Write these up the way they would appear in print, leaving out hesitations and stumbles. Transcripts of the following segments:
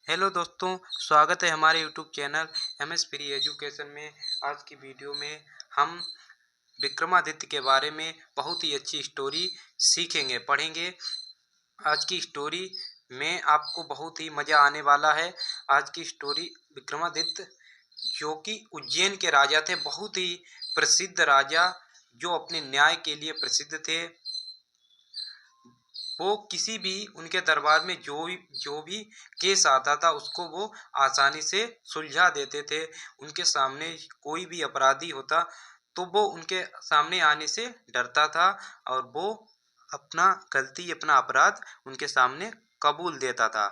Hello दोस्तों, स्वागत है हमारे YouTube channel MS free education में। आज की वीडियो में हम विक्रमादित्य के बारे में बहुत ही अच्छी स्टोरी सीखेंगे, पढ़ेंगे। आज की स्टोरी में आपको बहुत ही मज़ा आने वाला है। आज की स्टोरी विक्रमादित्य जो कि उज्जैन के राजा थे, बहुत ही प्रसिद्ध राजा जो अपने न्याय के लिए प्रसिद्ध थे। वो किसी भी उनके दरबार में जो भी केस आता था उसको वो आसानी से सुलझा देते थे। उनके सामने कोई भी अपराधी होता तो वो उनके सामने आने से डरता था और वो अपना गलती अपना अपराध उनके सामने कबूल देता था।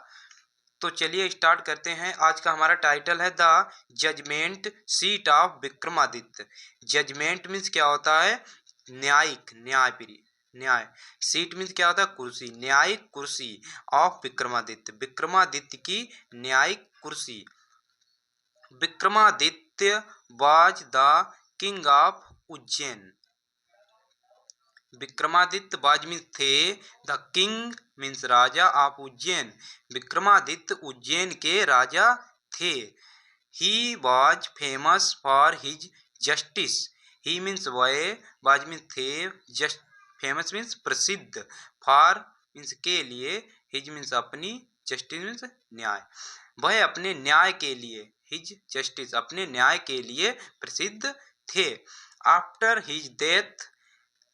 तो चलिए स्टार्ट करते हैं। आज का हमारा टाइटल है the judgment seat of Vikramaditya. Judgment means क्या होता है? न्यायिक, न्यायप्रिय, न्याय। सीट मीन्स क्या होता है? कुर्सी, न्यायिक कुर्सी ऑफ विक्रमादित्य, विक्रमादित्य की न्यायिक कुर्सी। Vikramaditya was the king of Ujjain. Vikramaditya was means थे, द किंग मीन्स राजा ऑफ उज्जैन। विक्रमादित्य उज्जैन के राजा थे। He was famous for his justice. He means वह, वाज मीन्स थे, जस्ट फेमस मीन्स प्रसिद्ध, फॉर मीन्स के लिए, हिज मीन्स अपनी, जस्टिस मीन्स न्याय। वह अपने न्याय के लिए, हिज जस्टिस अपने न्याय के लिए प्रसिद्ध थे। After his death,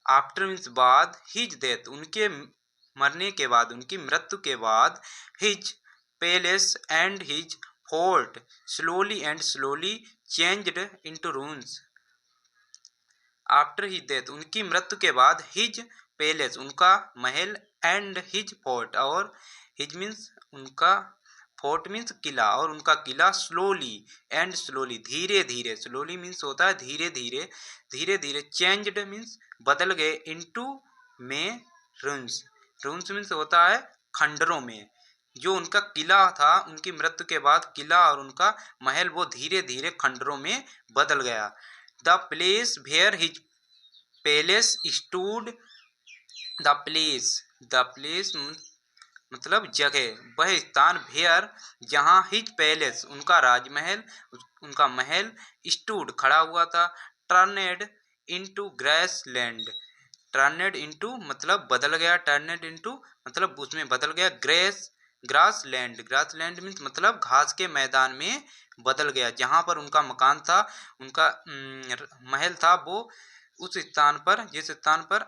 after means बाद, हिज डेथ उनके मरने के बाद, उनकी मृत्यु के बाद, his palace and his fort slowly and slowly changed into रून्स। After his death उनकी मृत्यु के बाद, हिज पैलेस उनका महल, एंड हिज फोर्ट और हिज मीन्स उनका, फोर्ट मीन्स किला, और उनका किला, स्लोली एंड स्लोली धीरे धीरे, स्लोली मीन्स होता है धीरे धीरे, धीरे धीरे, चेंज्ड मीन्स बदल गए, इनटू में रून्स, रून्स मीन्स होता है खंडरों में। जो उनका किला था उनकी मृत्यु के बाद, किला और उनका महल वो धीरे धीरे खंडरों में बदल गया। The place where his palace stood, the place, the place मतलब जगह, वह स्थान, वेयर जहाँ, हिज पैलेस उनका राजमहल, उनका महल, स्टूड खड़ा हुआ था, turned into grass land, turned into मतलब बदल गया, टर्नेड इनटू मतलब उसमें बदल गया, grace grass land, grass land means मतलब घास के मैदान में बदल गया। जहाँ पर उनका मकान था, उनका महल था, वो उस स्थान पर, जिस स्थान पर,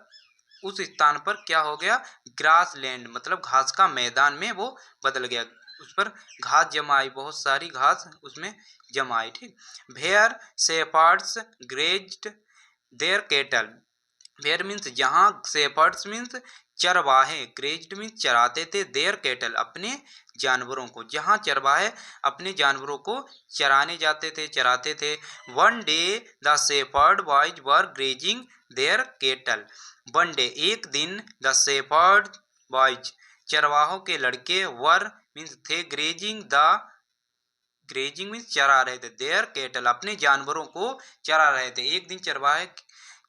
उस स्थान पर क्या हो गया? ग्रास लैंड मतलब घास का मैदान में वो बदल गया। उस पर घास जमाई, बहुत सारी घास उसमें जमाई। ठीक। Where shepherds grazed their cattle, where means जहाँ, शेपर्ड्स मीन्स चरवाहे, ग्रेज्ड मीन्स चराते थे, देयर कैटल अपने जानवरों को, जहाँ चरवाहे अपने जानवरों को चराने जाते थे, चराते थे। One day the shepherd boys were grazing their cattle, one day एक दिन, द शेपर्ड बॉयज चरवाहों के लड़के, वर मीन्स थे, ग्रेजिंग द, ग्रेजिंग मीन्स चरा रहे थे, देयर कैटल अपने जानवरों को चरा रहे थे। एक दिन चरवाहे,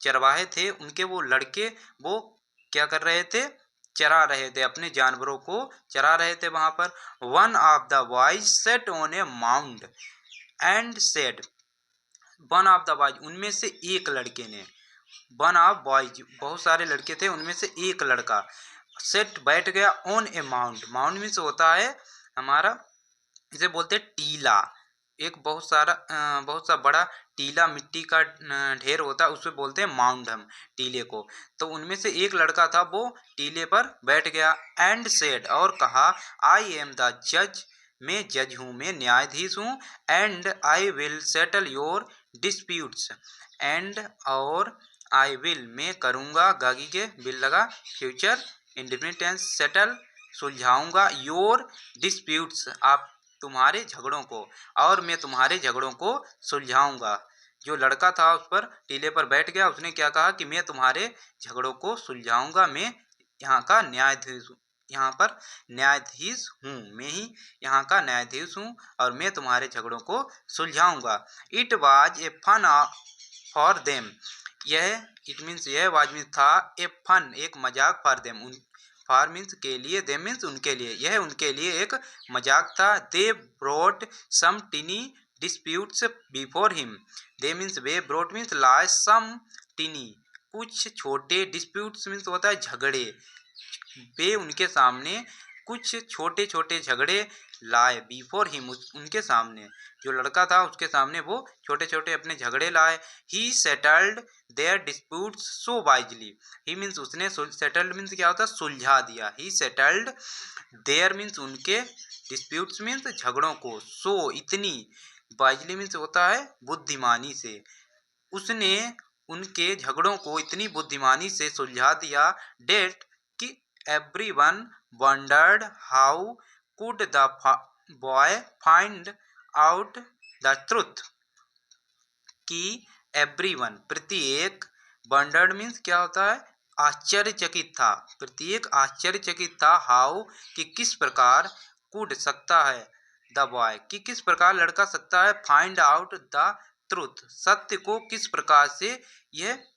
चरवाहे थे उनके वो लड़के, वो क्या कर रहे थे? चरा रहे थे, अपने जानवरों को चरा रहे थे वहां पर। One of the boys set on A mound and said, one of the boys उनमें से एक लड़के ने, वन ऑफ बॉयज बहुत सारे लड़के थे उनमें से एक लड़का, सेट बैठ गया, on A mound, mound means होता है हमारा, इसे बोलते हैं टीला, एक बहुत सा बड़ा टीला, मिट्टी का ढेर होता है, उसमें बोलते हैं माउंड हम टीले को। तो उनमें से एक लड़का था, वो टीले पर बैठ गया, एंड सेड और कहा, आई एम द जज, मैं जज हूँ, मैं न्यायाधीश हूँ, and I will settle your disputes, and और आई विल मैं करूँगा, गागी के बिल लगा, फ्यूचर इंडेफिनिट टेंस, सेटल सुलझाऊंगा, योर डिस्प्यूट्स आप तुम्हारे झगड़ों को, और मैं तुम्हारे झगड़ों को सुलझाऊंगा। जो लड़का था उस पर टीले पर बैठ गया, उसने क्या कहा कि मैं तुम्हारे झगड़ों को सुलझाऊंगा, मैं यहाँ का न्यायाधीश हूँ, यहाँ पर न्यायाधीश हूँ, मैं ही यहाँ का न्यायाधीश हूँ और मैं तुम्हारे झगड़ों को सुलझाऊंगा। It was a fun for them, यह, इट मीन्स यह वाज मीन्स था, ए फन एक मजाक, फॉर देम फॉर मीन्स के लिए, दे मीन्स उनके लिए, यह उनके लिए एक मजाक था। They brought some tiny disputes before him, they means वे, ब्रॉट मीन्स लाए, सम टिनी कुछ छोटे, डिस्प्यूट्स मीन्स होता है झगड़े, वे उनके सामने कुछ छोटे छोटे झगड़े लाए, बिफोर हिम उनके सामने, जो लड़का था उसके सामने वो छोटे छोटे अपने झगड़े लाए। He settled their disputes so wisely, he means उसने, सेटल्ड मीन्स क्या होता है, सुलझा दिया, ही सेटल्ड देयर मीन्स उनके, डिस्प्यूट्स मीन्स झगड़ों को, सो इतनी, वाइजली मीन्स होता है बुद्धिमानी से, उसने उनके झगड़ों को इतनी बुद्धिमानी से सुलझा दिया, डेट कि everyone wondered how could the boy find out the truth, कि everyone प्रत्येक, wondered means क्या होता है, आश्चर्यचकित था, प्रत्येक आश्चर्यचकित था, how कि किस प्रकार, could सकता है, the boy कि किस प्रकार लड़का सकता है, find out the truth सत्य को किस प्रकार से यह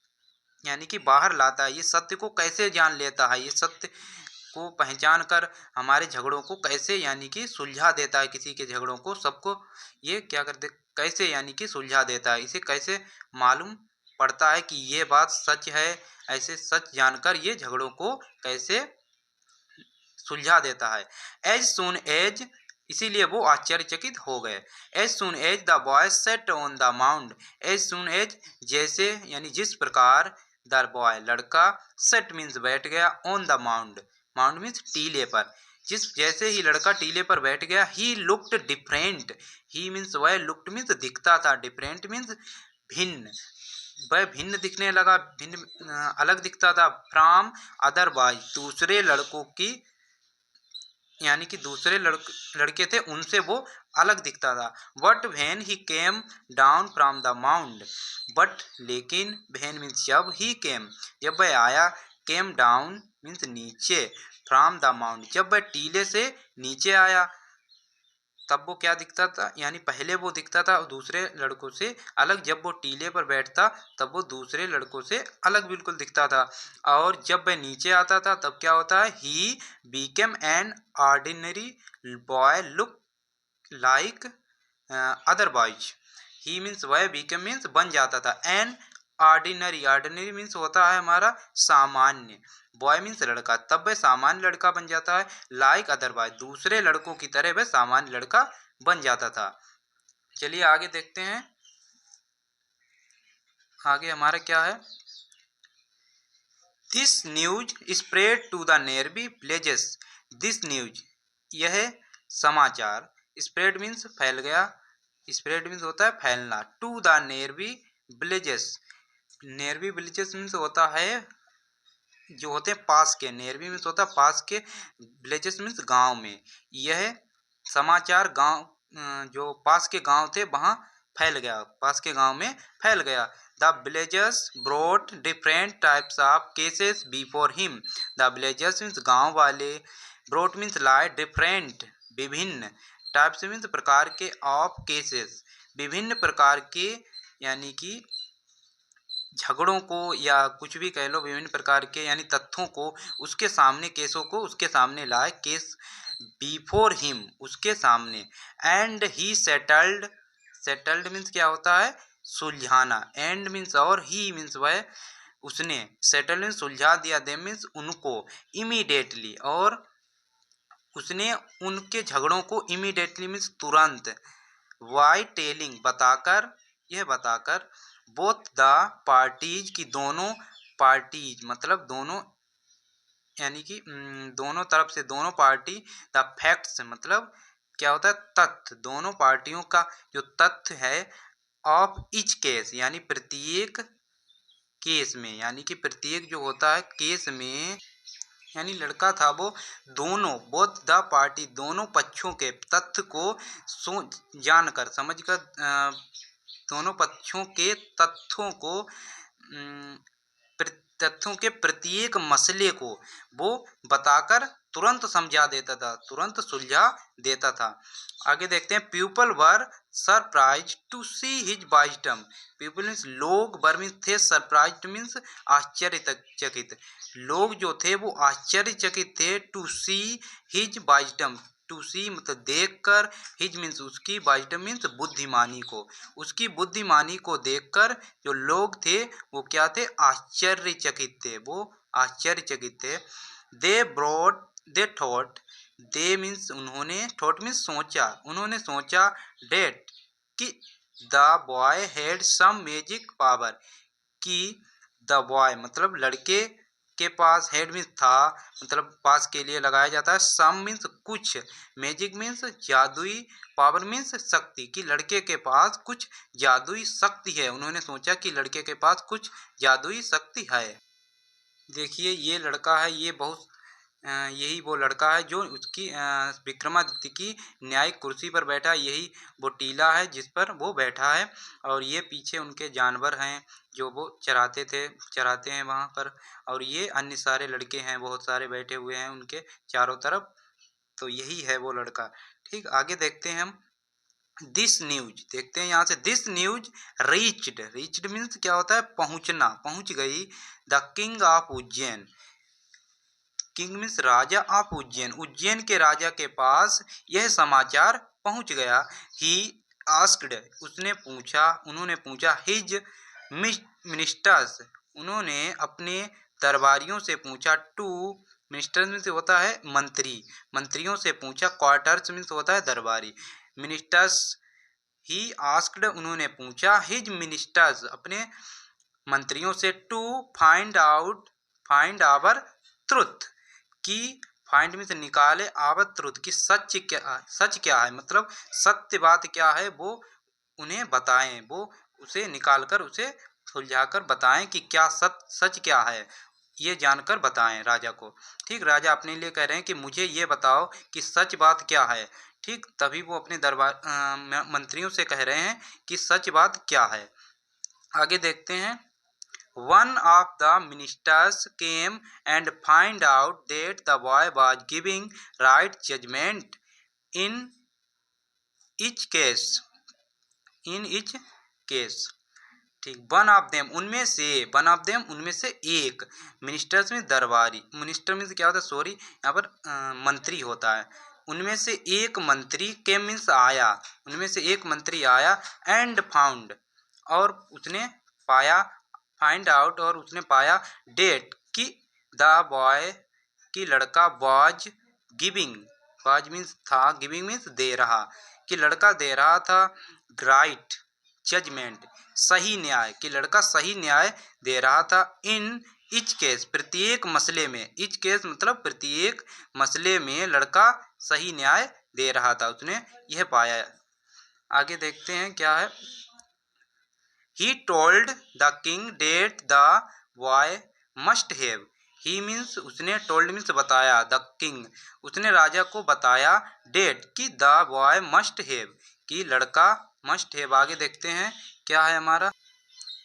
यानी कि बाहर लाता है, ये सत्य को कैसे जान लेता है, ये सत्य को पहचान कर हमारे झगड़ों को कैसे यानी कि सुलझा देता है, किसी के झगड़ों को सबको ये क्या करते, कैसे यानी कि सुलझा देता है, इसे कैसे मालूम पड़ता है कि ये बात सच है, ऐसे सच जानकर ये झगड़ों को कैसे सुलझा देता है। एज सुन एज, इसीलिए वो आश्चर्यचकित हो गए। As soon as the boy sat on the mound, as soon as जैसे यानी जिस प्रकार, द बॉय लड़का, सेट मीन्स बैठ गया, on the mound, mound means टीले पर, जिस जैसे ही लड़का टीले पर बैठ गया, he looked different, he means वह, लुक्ड मीन्स दिखता था, डिफरेंट मीन्स भिन्न, वह भिन्न दिखने लगा, भिन्न अलग दिखता था, फ्रॉम अदर बॉय दूसरे लड़कों की, यानी कि दूसरे लड़के थे उनसे वो अलग दिखता था। But when he came down from the mound, but लेकिन, व्हेन मीन्स जब, ही केम जब वह आया, केम डाउन मीन्स नीचे, फ्रॉम द माउंड जब वह टीले से नीचे आया, तब वो क्या दिखता था, यानी पहले वो दिखता था दूसरे लड़कों से अलग, जब वो टीले पर बैठता तब वो दूसरे लड़कों से अलग बिल्कुल दिखता था, और जब वह नीचे आता था तब क्या होता है, he became an ordinary boy look like other boys, he means वह बीकेम मीन्स बन जाता था, एन ऑर्डिनरी, ऑर्डिनरी मीन्स होता है हमारा सामान्य, बॉय मीन्स लड़का, तब वह सामान्य लड़का बन जाता है, लाइक अदर बॉय दूसरे लड़कों की तरह वह सामान्य लड़का बन जाता था। चलिए आगे देखते हैं, आगे हमारा क्या है, this news spread to the nearby villages, this news यह समाचार, स्प्रेड मीन्स फैल गया, स्प्रेड मीन्स होता है फैलना, to the nearby villages, nearby villages means होता है जो होते हैं पास के, नेयरबी मीन्स होता है पास के, विलेजेस मीन्स गांव में, यह समाचार गांव जो पास के गांव थे वहाँ फैल गया, पास के गांव में फैल गया। The villagers brought different types of cases before him, the villagers means गांव वाले, ब्रॉट मीन्स लाए, डिफरेंट विभिन्न, टाइप्स मीन्स प्रकार के, ऑफ केसेस विभिन्न प्रकार के, यानी कि झगड़ों को या कुछ भी कह लो, विभिन्न प्रकार के यानी तथ्यों को उसके सामने, केसों को उसके सामने लाए, केस बिफोर हिम उसके सामने, and he settled, settled means क्या होता है, सुलझाना, एंड मीन्स और, ही मीन्स वह, उसने, सेटल्ड मीन्स सुलझा दिया, दे मीन्स उनको, इमीडिएटली और उसने उनके झगड़ों को, इमीडिएटली मीन्स तुरंत, वाई टेलिंग बताकर, यह बताकर, बोथ द पार्टीज की दोनों पार्टीज मतलब दोनों, यानी कि दोनों तरफ से दोनों पार्टी, द फैक्ट्स मतलब क्या होता है, तथ्य, दोनों पार्टियों का जो तथ्य है, ऑफ ईच केस यानी प्रत्येक केस में, यानी कि प्रत्येक जो होता है केस में, यानी लड़का था वो दोनों, बोथ द पार्टी दोनों पक्षों के तथ्य को जानकर समझकर, दोनों पक्षों के तथ्यों को तथ्यों के प्रत्येक मसले को वो बताकर तुरंत समझा देता था, तुरंत सुलझा देता था। आगे देखते हैं, people were surprised to see his wisdom. People means लोग, वर मीन्स थे, सरप्राइज मीन्स आश्चर्यचकित। लोग जो थे वो आश्चर्यचकित थे, to see his wisdom, to see मतलब देखकर, हिज मीन्स उसकी, वाइजडम मीन्स बुद्धिमानी को, उसकी बुद्धिमानी को देखकर जो लोग थे वो क्या थे, आश्चर्यचकित थे, वो आश्चर्यचकित थे। दे थॉट, दे मीन्स उन्होंने, थॉट मीन्स सोचा, उन्होंने सोचा, डेट कि the boy had some magic power, कि द बॉय मतलब लड़के के पास, हेड मीन्स था, मतलब पास के लिए लगाया जाता है, सम मीन्स कुछ, मैजिक मीन्स जादुई, पावर मीन्स शक्ति, कि लड़के के पास कुछ जादुई शक्ति है। उन्होंने सोचा कि लड़के के पास कुछ जादुई शक्ति है। देखिए ये लड़का है, ये बहुत यही वो लड़का है जो उसकी विक्रमादित्य की न्यायिक कुर्सी पर बैठा है। यही वो टीला है जिस पर वो बैठा है, और ये पीछे उनके जानवर हैं जो वो चराते हैं वहाँ पर, और ये अन्य सारे लड़के हैं, बहुत सारे बैठे हुए हैं उनके चारों तरफ। तो यही है वो लड़का। ठीक, आगे देखते हैं हम। दिस न्यूज, देखते हैं यहाँ से, दिस न्यूज रीच्ड मीन्स क्या होता है, पहुँचना, पहुँच गई, the king of Ujjain, king means राजा ऑफ उज्जैन, उज्जैन के राजा के पास यह समाचार पहुंच गया। ही आस्क्ड, उसने पूछा, उन्होंने पूछा, हिज मिनिस्टर्स, उन्होंने अपने दरबारियों से पूछा, टू मिनिस्टर्स मीन्स होता है मंत्री, मंत्रियों से पूछा, क्वार्टर्स मीन्स होता है दरबारी, मिनिस्टर्स, ही आस्क्ड उन्होंने पूछा, हिज मिनिस्टर्स अपने मंत्रियों से, टू फाइंड आवर ट्रुथ, कि फाइंड मीन्स निकाले, आवर ट्रुथ की सच क्या है, मतलब सत्य बात क्या है, वो उन्हें बताएं, वो उसे निकालकर उसे सुलझाकर बताएं कि क्या सच क्या है, ये जानकर बताएं राजा को। ठीक, राजा अपने लिए कह रहे हैं कि मुझे ये बताओ कि सच बात क्या है। ठीक, तभी वो अपने दरबार मंत्रियों से कह रहे हैं कि सच बात क्या है। आगे देखते हैं, one of the ministers came and find out that the boy was giving right judgment in each case, in each case। ठीक, वन ऑफ देम, उनमें से, वन ऑफ देम उनमें से एक, मिनिस्टर्स में दरबारी, मिनिस्टर में क्या होता है, सॉरी यहाँ पर मंत्री होता है, उनमें से एक मंत्री के मीन्स आया, उनमें से एक मंत्री आया, एंड फाउंड, और उसने पाया, फाइंड आउट और उसने पाया, डेट कि द बॉय कि लड़का, वाज गिविंग, वाज मीन्स था, गिविंग मीन्स दे रहा, कि लड़का दे रहा था, राइट जजमेंट सही न्याय, कि लड़का सही न्याय दे रहा था, इन इच केस प्रत्येक मसले में, इच केस मतलब प्रत्येक मसले में लड़का सही न्याय दे रहा था, उसने यह पाया। आगे देखते हैं क्या है, he told the king that the boy must have, he means उसने, told means बताया, the king उसने राजा को बताया, डेट कि the boy must have, कि लड़का must have। आगे देखते हैं क्या है हमारा,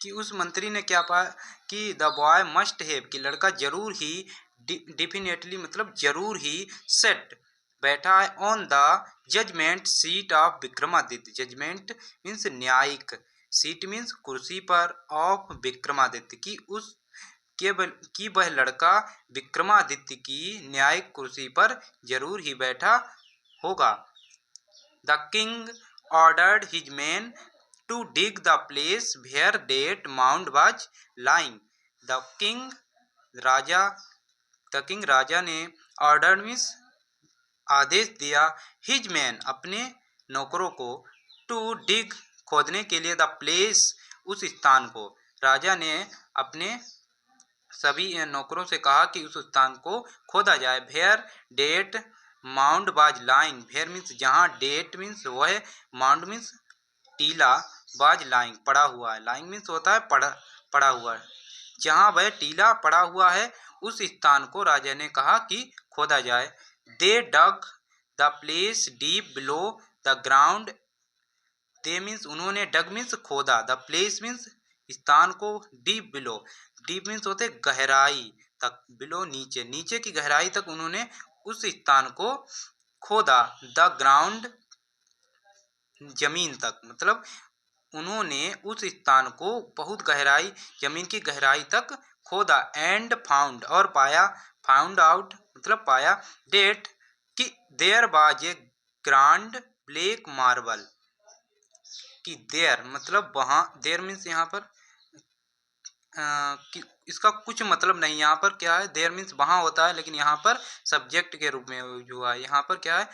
कि उस मंत्री ने क्या पाया, कि द बॉय मस्ट हैव, कि लड़का जरूर ही, डिफिनेटली मतलब जरूर ही, सेट बैठा है, on the judgment seat of Vikramaditya, judgment means न्यायिक, सीट मीन्स कुर्सी पर, ऑफ विक्रमादित्य की उस केवल कि वह लड़का विक्रमादित्य की न्यायिक कुर्सी पर जरूर ही बैठा होगा। The king ordered his man to dig the place where that mound was lying. The king राजा, द किंग राजा ने, ऑर्डर मीन्स आदेश दिया, हिज मैन अपने नौकरों को, टू डिग खोदने के लिए, द प्लेस उस स्थान को, राजा ने अपने सभी नौकरों से कहा कि उस स्थान को खोदा जाए, where that mound was lying, where means जहाँ, डेट मीन्स वह, माउंट मीन्स टीला, वाज लाइंग पड़ा हुआ है, लाइंग मीन्स होता है पड़ा हुआ है, जहाँ वह टीला पड़ा हुआ है उस स्थान को राजा ने कहा कि खोदा जाए। They dug the place deep below the ground, they means उन्होंने, डग मीन्स खोदा, द प्लेस मीन्स स्थान को, डीप बिलो डीप मीन्स होते गहराई तक, बिलो नीचे, नीचे की गहराई तक उन्होंने उस स्थान को खोदा। द ग्राउंड जमीन तक, मतलब उन्होंने उस स्थान को बहुत गहराई, जमीन की गहराई तक खोदा। एंड फाउंड, और पाया, फाउंड आउट मतलब पाया, डेट कि there was a grand black marble, कि देयर मतलब वहाँ, देयर मीन्स यहाँ पर कि इसका कुछ मतलब नहीं, यहाँ पर क्या है, देयर मीन्स वहाँ होता है, लेकिन यहाँ पर सब्जेक्ट के रूप में यूज हुआ है। यहाँ पर क्या है,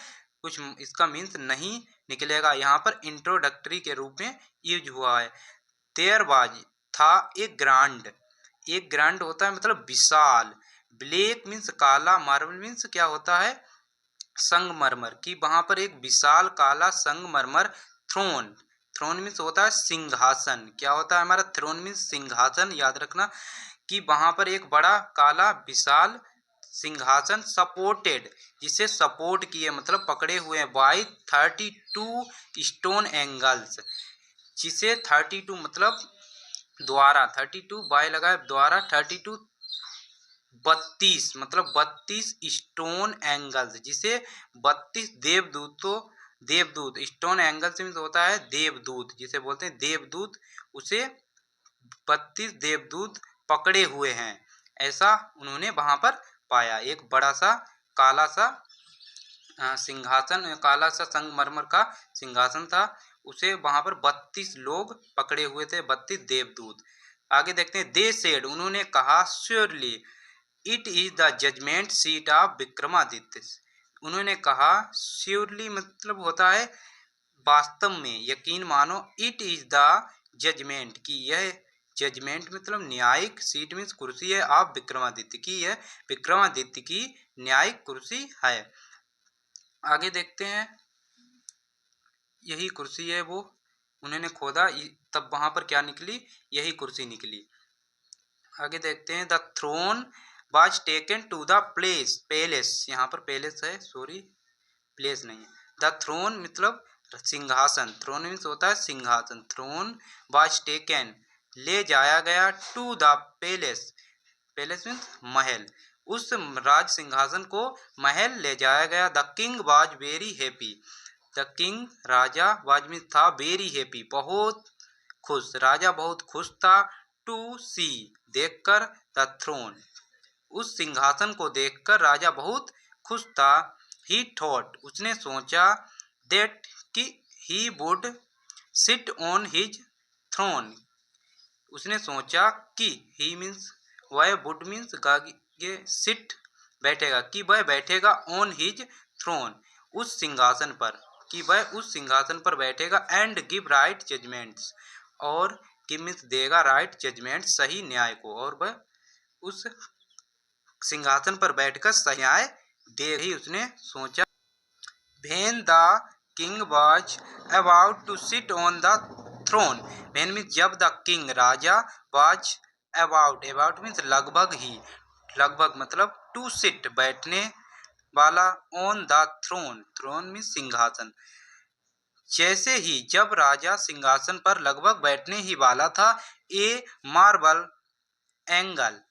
कुछ इसका मीन्स नहीं निकलेगा, यहाँ पर इंट्रोडक्टरी के रूप में यूज हुआ है। देयर वाज था एक ग्रांड, एक ग्रांड होता है मतलब विशाल, ब्लैक मीन्स काला, मार्बल मीन्स क्या होता है, संगमरमर, की वहां पर एक विशाल काला संगमरमर, थ्रोन, थ्रोन मीन्स होता है सिंहासन, क्या होता है हमारा, थ्रोन मीन्स सिंहासन, याद रखना, कि वहां पर एक बड़ा काला विशाल सिंहासन, सपोर्टेड जिसे सपोर्ट किए मतलब पकड़े हुए हैं, बाई 32 स्टोन एंगल्स, जिसे 32 मतलब द्वारा, 32 बाय लगा द्वारा, 32 32 मतलब 32 स्टोन एंगल्स, जिसे 32 देवदूतों, देवदूत स्टोन एंगल से होता है देवदूत, जिसे बोलते हैं देवदूत, उसे 32 देवदूत पकड़े हुए हैं, ऐसा उन्होंने वहां पर पाया। एक बड़ा सा काला सा सिंहासन, काला सा संगमरमर का सिंहासन था, उसे वहां पर 32 लोग पकड़े हुए थे, 32 देवदूत। आगे देखते हैं, दे सेड उन्होंने कहा, surely it is the judgment seat of Vikramaditya, उन्होंने कहा, श्योरली मतलब होता है वास्तव में, यकीन मानो, इट इज द जजमेंट की यह जजमेंट मतलब न्यायिक, सीट मीन्स कुर्सी है, आप विक्रमादित्य की, यह विक्रमादित्य की न्यायिक कुर्सी है। आगे देखते हैं, यही कुर्सी है वो, उन्होंने खोदा तब वहां पर क्या निकली, यही कुर्सी निकली। आगे देखते हैं, the throne was taken to the place, palace, यहाँ पर पैलेस है, सॉरी प्लेस नहीं है, द थ्रोन मतलब सिंहासन, थ्रोन मीन्स होता है सिंहासन, थ्रोन वाज टेकन ले जाया गया, to the palace, palace means महल, उस राज सिंहासन को महल ले जाया गया। The king was very happy, the king राजा, वाज मीन्स था, वेरी हैप्पी बहुत खुश, राजा बहुत खुश था, टू सी देखकर, द थ्रोन उस सिंहासन को देखकर राजा बहुत खुश था। ही थॉट उसने सोचा, दैट कि he would sit on his throne, उसने सोचा कि, ही मीन्स वह, वुड मीन्स ये सिट बैठेगा, कि वह बैठेगा ऑन हिज थ्रोन उस सिंहासन पर, कि वह उस सिंहासन पर बैठेगा, एंड गिव राइट जजमेंट्स, और गिव मीन्स देगा, राइट जजमेंट सही न्याय को, और वह उस सिंहासन पर बैठकर सही न्याय दे, ही उसने सोचा। When the king was about to sit on the throne, when means जब the king Raja, was about means लगभग ही, लगभग मतलब to sit बैठने वाला, on the throne, throne means सिंहासन, जैसे ही जब राजा सिंहासन पर लगभग बैठने ही वाला था, a marble angel,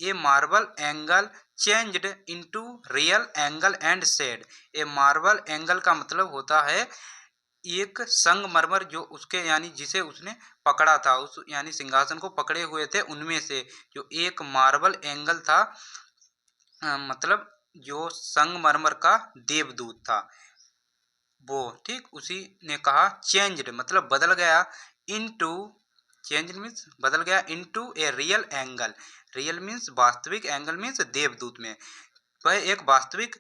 a marble angel changed into real angel and said, a marble angel का मतलब होता है एक संगमरमर, जो उसके यानी जिसे उसने पकड़ा था, उस यानी सिंहासन को पकड़े हुए थे, उनमें से जो एक मार्बल एंगल था, मतलब जो संगमरमर का देवदूत था वो, ठीक, उसी ने कहा, चेंज्ड मतलब बदल गया, इनटू, चेंज मीन्स बदल गया, into a real angle, real means वास्तविक, एंगल मीन्स देवदूत में, वह एक वास्तविक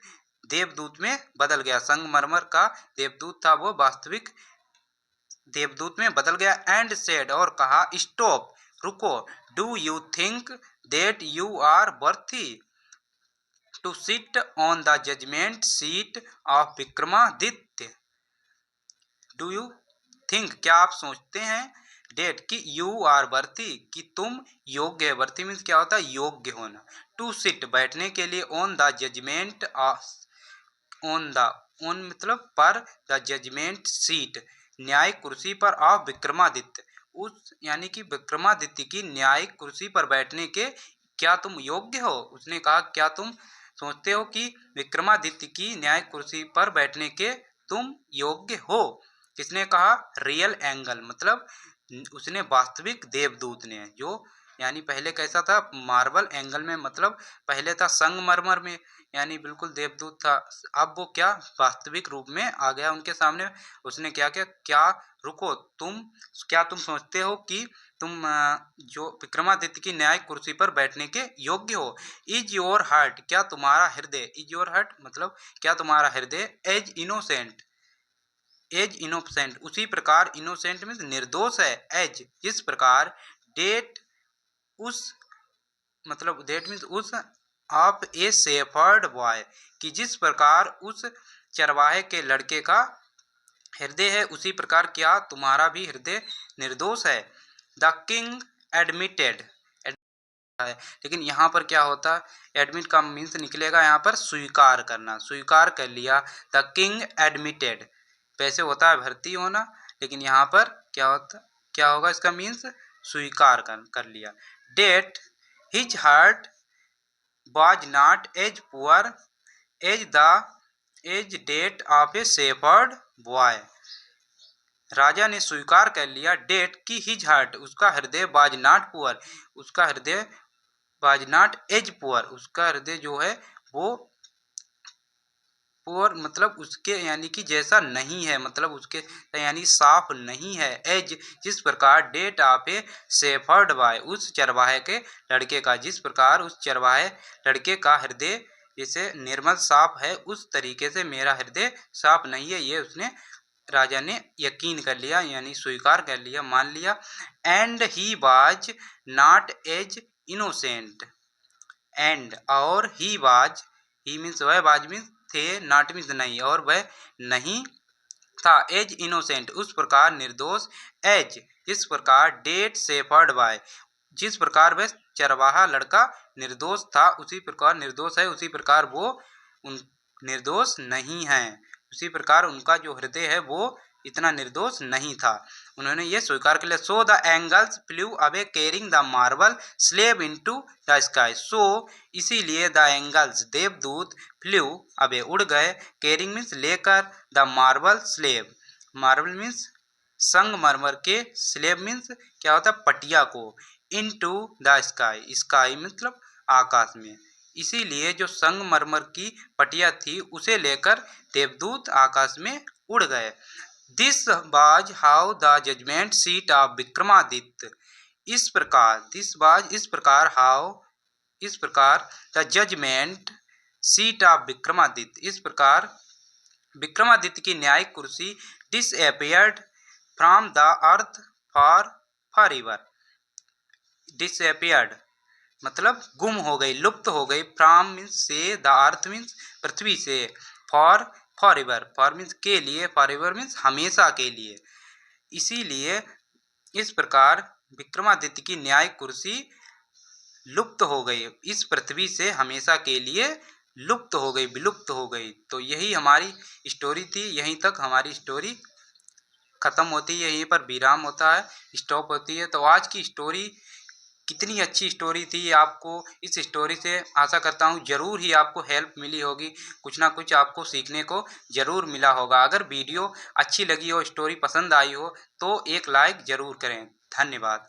देवदूत में बदल गया, संगमरमर का देवदूत था वो वास्तविक देवदूत में बदल गया। एंड सेड और कहा, स्टॉप रुको, do you think that you are worthy to sit on the judgment seat of Vikramaditya, do you think क्या आप सोचते हैं, डेट कि यू आर वर्ती कि तुम योग्य है, वर्ती मीन्स क्या होता है योग्य होना, टू सिट बैठने के लिए, on the judgment, on the, on मतलब पर, द जजमेंट सीट न्याय कुर्सी पर, ऑफ विक्रमादित्य उस यानी कि विक्रमादित्य की न्यायिक कुर्सी पर बैठने के क्या तुम योग्य हो। उसने कहा क्या तुम सोचते हो कि विक्रमादित्य की न्यायिक कुर्सी पर बैठने के तुम योग्य हो। किसने कहा, रियल एंगल, मतलब उसने वास्तविक देवदूत ने, जो यानी पहले कैसा था मार्बल एंगल में, मतलब पहले था संगमरमर में, यानी बिल्कुल देवदूत था। अब वो क्या वास्तविक रूप में आ गया उनके सामने। उसने क्या किया, क्या रुको क्या तुम सोचते हो कि तुम जो विक्रमादित्य की न्यायिक कुर्सी पर बैठने के योग्य हो। इज योर हार्ट, क्या तुम्हारा हृदय, इज योर हार्ट मतलब क्या तुम्हारा हृदय, एज इनोसेंट, एज इनोसेंट उसी प्रकार, इनोसेंट मीन्स निर्दोष है, एज जिस प्रकार, डेट उस मतलब डेट मीन्स उस, ऑफ ए शेफर्ड बॉय कि जिस प्रकार उस चरवाहे के लड़के का हृदय है उसी प्रकार क्या तुम्हारा भी हृदय निर्दोष है। द किंग एडमिटेड है, लेकिन यहाँ पर क्या होता है, एडमिट का मीन्स निकलेगा यहाँ पर स्वीकार करना, स्वीकार कर लिया। द किंग एडमिटेड वैसे होता है भर्ती होना, लेकिन यहाँ पर क्या होता, क्या होगा इसका मीन्स स्वीकार कर लिया। That his heart was not as poor as the as that of a shepherd boy. राजा ने स्वीकार कर लिया डेट की हिज हार्ट उसका हृदय, बाज नॉट पुअर उसका हृदय, बाज नॉट एज पुअर उसका हृदय जो है वो पुअर मतलब उसके यानी कि जैसा नहीं है, मतलब उसके यानी साफ नहीं है। एज जिस प्रकार, that of a shepherd boy उस चरवाहे के लड़के का, जिस प्रकार उस चरवाहे लड़के का हृदय जैसे निर्मल साफ है उस तरीके से मेरा हृदय साफ नहीं है। ये उसने राजा ने यकीन कर लिया यानी स्वीकार कर लिया, मान लिया। And he was not as innocent, and और ही वाज, ही मीन्स वह, वाज मीन्स थे, नॉट मीन्स नहीं, और वह नहीं था, एज इनोसेंट उस प्रकार निर्दोष, एज जिस प्रकार, डेट शेफर्ड बाय जिस प्रकार वह चरवाहा लड़का निर्दोष था उसी प्रकार निर्दोष है, उसी प्रकार वो उन निर्दोष नहीं है, उसी प्रकार उनका जो हृदय है वो इतना निर्दोष नहीं था। उन्होंने ये स्वीकार कर लिया। So the angels flew away carrying the marble slab into the sky, so इसीलिए द एंगल्स देवदूत फ्लू अवे उड़ गए, कैरिंग मीन्स लेकर, the marble slab, marble means संगमरमर के, स्लेब मीन्स क्या होता है पटिया को, इनटू द स्काई, स्काई मतलब आकाश में, इसीलिए जो संगमरमर की पटिया थी उसे लेकर देवदूत आकाश में उड़ गए। This was how the judgment seat of Vikramaditya, इस प्रकार, दिस वाज इस प्रकार, हाउ इस प्रकार, the judgment seat of Vikramaditya इस प्रकार विक्रमादित्य की न्यायिक कुर्सी disappeared from the earth forever, disappeared मतलब गुम हो गई, लुप्त हो गई, फ्रॉम मीन्स से, द अर्थ मीन्स पृथ्वी से, फॉर एवर, फॉर मीन्स के लिए, फॉर एवर मीन्स हमेशा के लिए। इसीलिए इस प्रकार विक्रमादित्य की न्यायिक कुर्सी लुप्त हो गई, इस पृथ्वी से हमेशा के लिए लुप्त हो गई, विलुप्त हो गई। तो यही हमारी स्टोरी थी, यहीं तक हमारी स्टोरी खत्म होती है, यहीं पर विराम होता है, स्टॉप होती है। तो आज की स्टोरी कितनी अच्छी स्टोरी थी, आपको इस स्टोरी से आशा करता हूँ ज़रूर ही आपको हेल्प मिली होगी, कुछ ना कुछ आपको सीखने को ज़रूर मिला होगा। अगर वीडियो अच्छी लगी हो, स्टोरी पसंद आई हो तो एक लाइक ज़रूर करें। धन्यवाद।